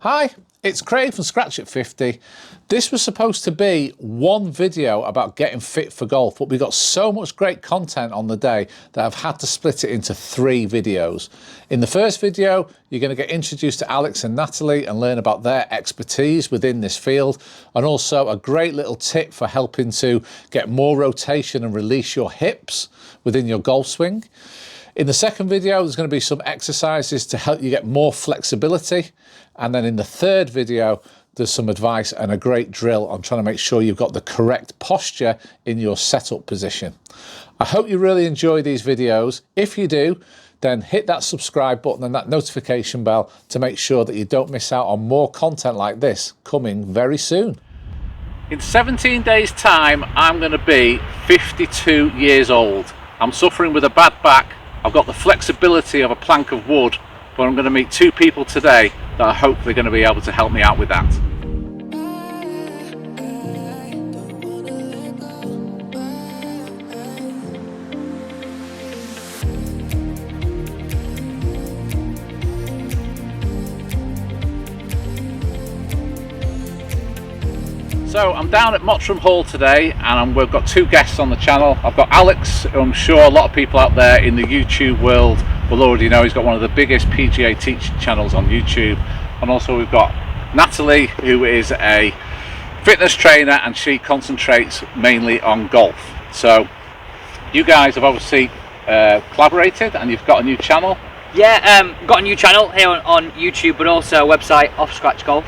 Hi, it's Craig from Scratch at 50. This was supposed to be one video about getting fit for golf, but we got so much great content on the day that I've had to split it into 3 videos. In the first video, you're going to get introduced to Alex and Natalie and learn about their expertise within this field, and also a great little tip for helping to get more rotation and release your hips within your golf swing. In the second video, there's going to be some exercises to help you get more flexibility. And then in the third video, there's some advice and a great drill on trying to make sure you've got the correct posture in your setup position. I hope you really enjoy these videos. If you do, then hit that subscribe button and that notification bell to make sure that you don't miss out on more content like this coming very soon. In 17 days' time, I'm going to be 52 years old. I'm suffering with a bad back. I've got the flexibility of a plank of wood, but I'm going to meet 2 people today that are hopefully going to be able to help me out with that. So I'm down at Mottram Hall today, and we've got 2 guests on the channel. I've got Alex, who I'm sure a lot of people out there in the YouTube world will already know. He's got one of the biggest PGA teaching channels on YouTube. And also we've got Natalie, who is a fitness trainer, and she concentrates mainly on golf. So you guys have obviously collaborated, and you've got a new channel. Yeah, got a new channel here on YouTube, but also a website, Offscratchgolf.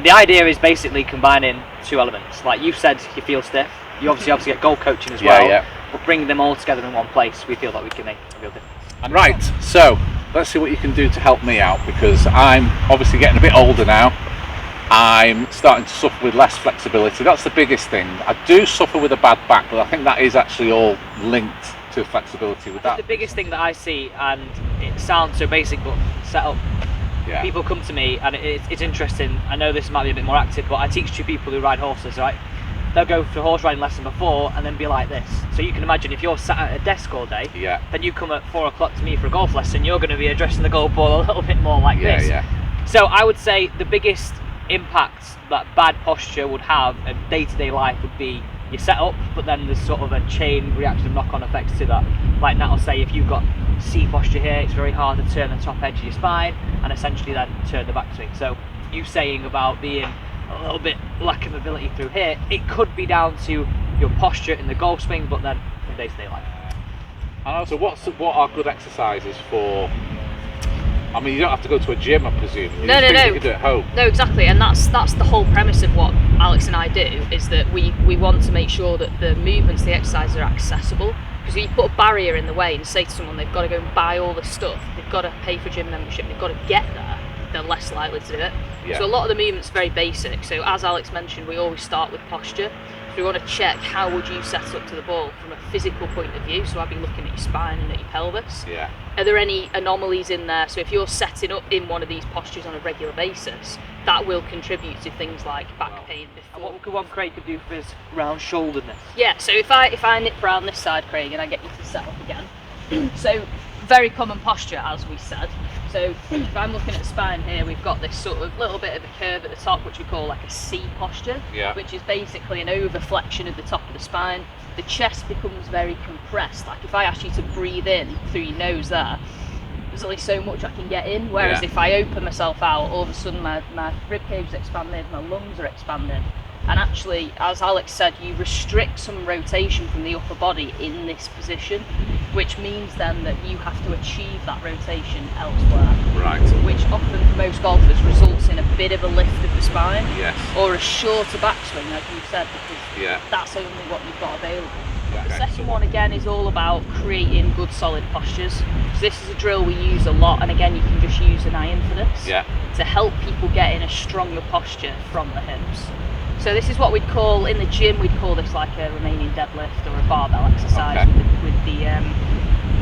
The idea is basically combining 2 elements. Like you said, you feel stiff. You obviously get golf coaching as well. Yeah. But bringing them all together in one place, we feel that we can make a real difference. Right, so let's see what you can do to help me out, because I'm obviously getting a bit older now. I'm starting to suffer with less flexibility. That's the biggest thing. I do suffer with a bad back, but I think that is actually all linked to flexibility with that. The biggest thing that I see, and it sounds so basic, but set up. Yeah. People come to me, and it's interesting. I know this might be a bit more active, but I teach 2 people who ride horses, right? They'll go for a horse riding lesson before and then be like this. So you can imagine if you're sat at a desk all day, then you come at 4 o'clock to me for a golf lesson, you're going to be addressing the golf ball a little bit more like this. So I would say the biggest impact that bad posture would have in day-to-day life would be your setup, but then there's sort of a chain reaction of knock-on effects to that. Like Nat will say, if you've got C posture here, it's very hard to turn the top edge of your spine and essentially then turn the backswing. So you saying about being a little bit lack of mobility through here, it could be down to your posture in the golf swing, but then in day-to-day life. And also, what are good exercises for? I mean, you don't have to go to a gym, I presume. No. You can do it at home. No, exactly, and that's the whole premise of what Alex and I do, is that we want to make sure that the movements, the exercises are accessible. Because if you put a barrier in the way and say to someone they've got to go and buy all this stuff, they've got to pay for gym membership, they've got to get there, they're less likely to do it. So a lot of the movements are very basic. So as Alex mentioned, we always start with posture. So we want to check how would you set up to the ball from a physical point of view. So I'd be looking at your spine and at your pelvis. Are there any anomalies in there? So if you're setting up in one of these postures on a regular basis, that will contribute to things like back pain. And what could one Craig could do for his round shoulderedness? Yeah, so if I nip around this side, Craig, and I get you to set up again. So very common posture, as we said. So if I'm looking at spine here, we've got this sort of little bit of a curve at the top, which we call like a C posture, which is basically an overflexion of the top of the spine. The chest becomes very compressed. Like if I ask you to breathe in through your nose there, there's only so much I can get in, whereas if I open myself out, all of a sudden my rib cage is expanded, my lungs are expanded. And actually, as Alex said, you restrict some rotation from the upper body in this position, which means then that you have to achieve that rotation elsewhere. Right. Which often for most golfers results in a bit of a lift of the spine, or a shorter backswing, as you said, because that's only what you've got available. The second one again is all about creating good solid postures. So this is a drill we use a lot, and again you can just use an iron for this to help people get in a stronger posture from the hips. So this is what we'd call, in the gym, we'd call this like a Romanian deadlift or a barbell exercise with the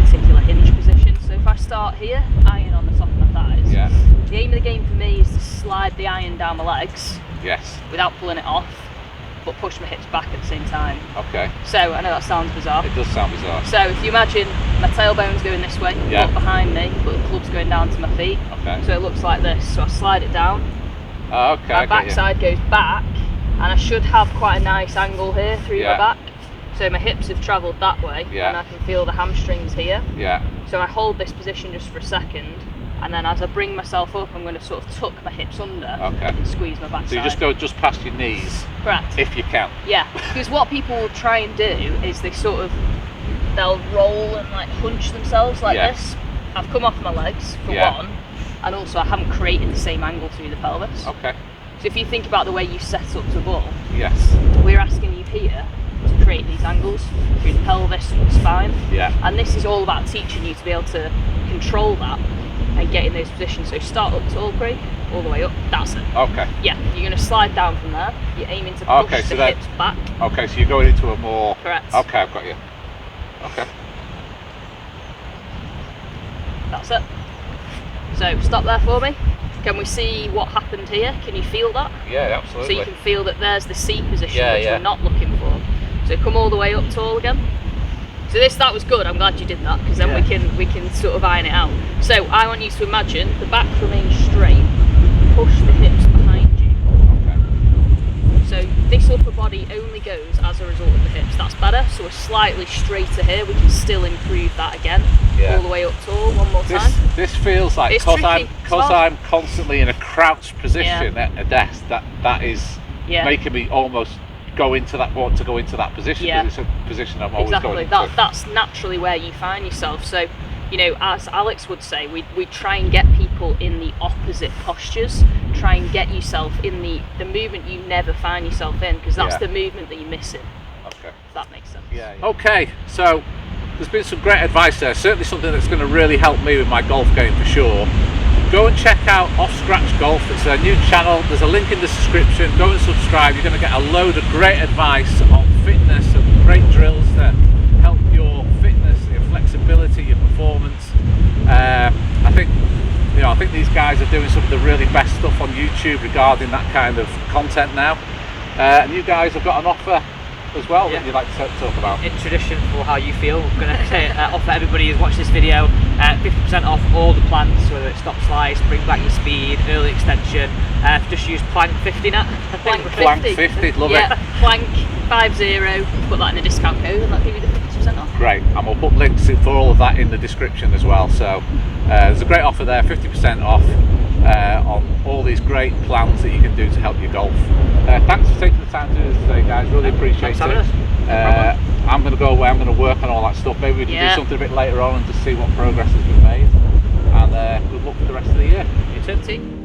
particular hinge position. So if I start here, iron on the top of my thighs, the aim of the game for me is to slide the iron down my legs without pulling it off, but push my hips back at the same time. So I know that sounds bizarre. It does sound bizarre. So if you imagine my tailbone's going this way, up behind me, but the club's going down to my feet. So it looks like this. So I slide it down, Oh, okay. My backside goes back, and I should have quite a nice angle here through my back. So my hips have travelled that way, and I can feel the hamstrings here. Yeah. So I hold this position just for a second, and then as I bring myself up, I'm going to sort of tuck my hips under and squeeze my backside. So you just go just past your knees. Correct. If you can. Yeah, because what people will try and do is they'll roll and like hunch themselves like this. I've come off my legs for one, and also I haven't created the same angle through the pelvis. Okay. So if you think about the way you set up to ball, we're asking you here to create these angles through the pelvis and the spine. Yeah. And this is all about teaching you to be able to control that and get in those positions. So start up tall, Craig, all the way up. That's it. Okay. Yeah, you're going to slide down from there. You're aiming to push the hips back. Okay, so you're going into a more... Correct. Okay, I've got you. Okay. That's it. So stop there for me. Can we see what happened here? Can you feel that? Yeah, absolutely. So you can feel that there's the C position, which we're not looking for. So come all the way up tall again. So that was good. I'm glad you did that, because then we can sort of iron it out. So I want you to imagine the back remains straight. Push the hips behind you. Okay. So this upper body only goes as a result of the hips. That's better. So we're slightly straighter here. We can still improve that again. All the way up tall. One more time. This feels like because I'm constantly in a crouched position at a desk. That is making me almost want to go into that position, because it's a position I'm always going into. That's naturally where you find yourself. So, you know, as Alex would say, we try and get people in the opposite postures. Try and get yourself in the movement you never find yourself in, because that's the movement that you're missing. Okay. If that makes sense. Yeah. Okay, so there's been some great advice there. Certainly something that's going to really help me with my golf game for sure. Go and check out Offscratchgolf. It's a new channel. There's a link in the description. Go and subscribe. You're going to get a load of great advice on fitness and great drills to help your fitness, your flexibility, your performance. I think these guys are doing some of the really best stuff on YouTube regarding that kind of content now. And you guys have got an offer as well that you'd like to talk about. In tradition for how you feel, we're going to offer everybody who's watched this video 50% off all the plans, whether it's stop slice, bring back your speed, early extension. Just use Plank 50 now. Plank 50, love it. Plank 50, put that in a discount code and that'll give you the 50% off. Great, and we'll put links for all of that in the description as well. So there's a great offer there, 50% off on all these great plans that you can do to help your golf. Thanks for taking the time to do this today, guys. Really appreciate it. I'm going to go away, I'm going to work on all that stuff. Maybe we can do something a bit later on and just see what progress has been made. And good luck for the rest of the year. You too.